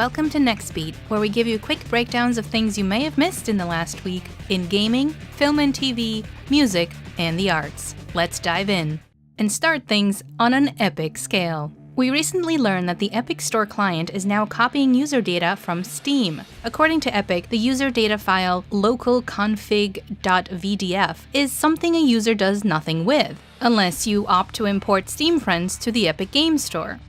welcome to NextBeat, where we give you quick breakdowns of things you may have missed in the last week in gaming, film and TV, music, and the arts. Let's dive in and start things on an epic scale. We recently learned that the Epic Store client is now copying user data from Steam. According to Epic, the user data file localconfig.vdf is something a user does nothing with, unless you opt to import Steam friends to the Epic Game Store.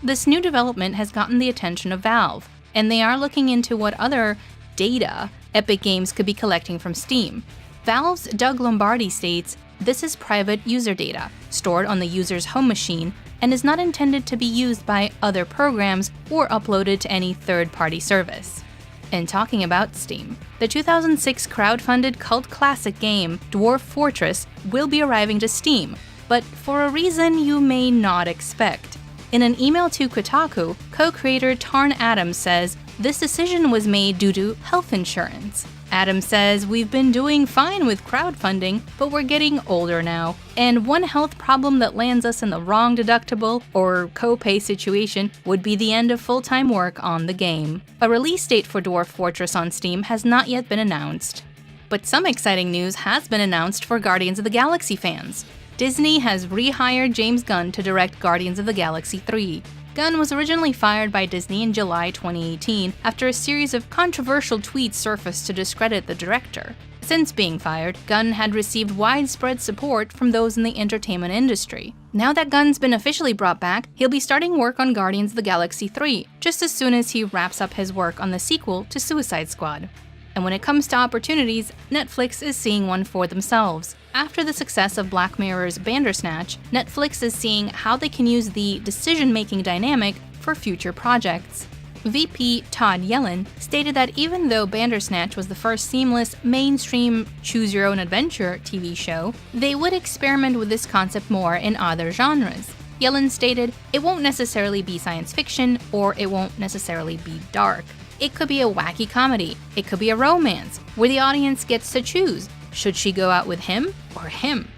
This new development has gotten the attention of Valve, and they are looking into what other data Epic Games could be collecting from Steam. Valve's Doug Lombardi states, "This is private user data, stored on the user's home machine, and is not intended to be used by other programs or uploaded to any third-party service." And talking about Steam, the 2006 crowdfunded cult classic game Dwarf Fortress will be arriving to Steam, but for a reason you may not expect. In an email to Kotaku, co-creator Tarn Adams says, "This decision was made due to health insurance." Adams says, "We've been doing fine with crowdfunding, but we're getting older now, and one health problem that lands us in the wrong deductible or co-pay situation would be the end of full-time work on the game." A release date for Dwarf Fortress on Steam has not yet been announced. But some exciting news has been announced for Guardians of the Galaxy fans. Disney has rehired James Gunn to direct Guardians of the Galaxy 3. Gunn was originally fired by Disney in July 2018 after a series of controversial tweets surfaced to discredit the director. Since being fired, Gunn had received widespread support from those in the entertainment industry. Now that Gunn's been officially brought back, he'll be starting work on Guardians of the Galaxy 3, just as soon as he wraps up his work on the sequel to Suicide Squad. And when it comes to opportunities, Netflix is seeing one for themselves. After the success of Black Mirror's Bandersnatch, Netflix is seeing how they can use the decision-making dynamic for future projects. VP Todd Yellin stated that even though Bandersnatch was the first seamless, mainstream choose-your-own-adventure TV show, they would experiment with this concept more in other genres. Yellin stated, "It won't necessarily be science fiction, or it won't necessarily be dark. It could be a wacky comedy, it could be a romance, where the audience gets to choose. Should she go out with him or him?"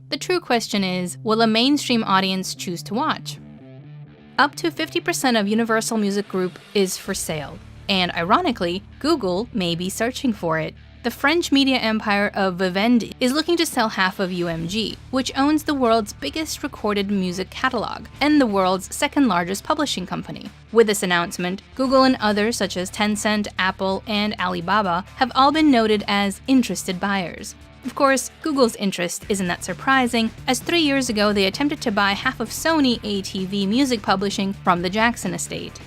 The true question is, will a mainstream audience choose to watch? Up to 50% of Universal Music Group is for sale, and ironically, Google may be searching for it. The French media empire of Vivendi is looking to sell half of UMG, which owns the world's biggest recorded music catalog and the world's second largest publishing company. With this announcement, Google and others such as Tencent, Apple, and Alibaba have all been noted as interested buyers. Of course, Google's interest isn't that surprising, as 3 years ago they attempted to buy half of Sony ATV Music Publishing from the Jackson estate.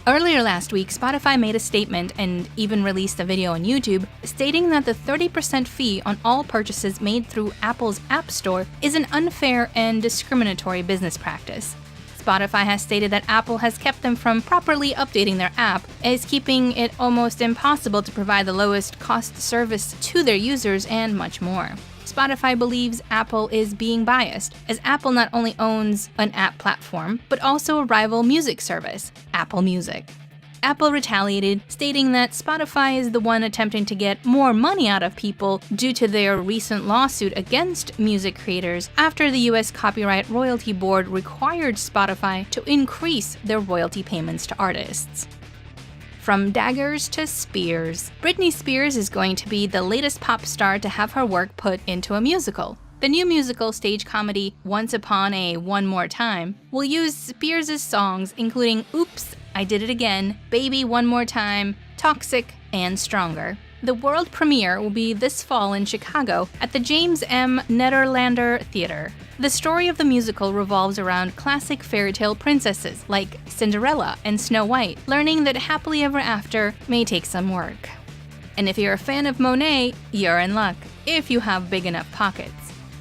Earlier last week, Spotify made a statement and even released a video on YouTube stating that the 30% fee on all purchases made through Apple's App Store is an unfair and discriminatory business practice. Spotify has stated that Apple has kept them from properly updating their app, and is keeping it almost impossible to provide the lowest cost service to their users, and much more. Spotify believes Apple is being biased, as Apple not only owns an app platform, but also a rival music service, Apple Music. Apple retaliated, stating that Spotify is the one attempting to get more money out of people due to their recent lawsuit against music creators after the US Copyright Royalty Board required Spotify to increase their royalty payments to artists. From daggers to spears, Britney Spears is going to be the latest pop star to have her work put into a musical. The new musical stage comedy, Once Upon a One More Time, will use Spears' songs including Oops, I Did It Again, Baby One More Time, Toxic, and Stronger. The world premiere will be this fall in Chicago at the James M. Nederlander Theater. The story of the musical revolves around classic fairy tale princesses like Cinderella and Snow White, learning that happily ever after may take some work. And if you're a fan of Monet, you're in luck, if you have big enough pockets.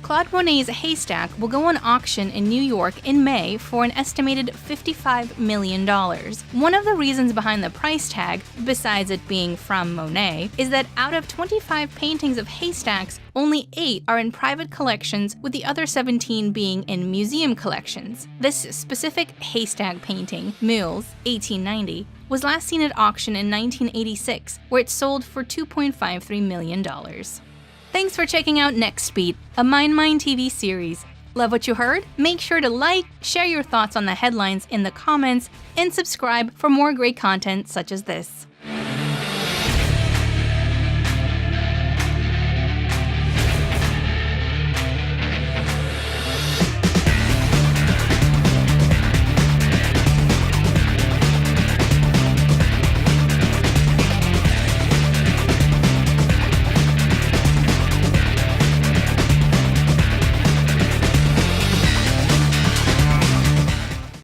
Claude Monet's Haystack will go on auction in New York in May for an estimated $55 million. One of the reasons behind the price tag, besides it being from Monet, is that out of 25 paintings of haystacks, only 8 are in private collections, with the other 17 being in museum collections. This specific haystack painting, Mules, 1890, was last seen at auction in 1986, where it sold for $2.53 million. Thanks for checking out NextBeat, a MindMineTV series. Love what you heard? Make sure to like, share your thoughts on the headlines in the comments, and subscribe for more great content such as this.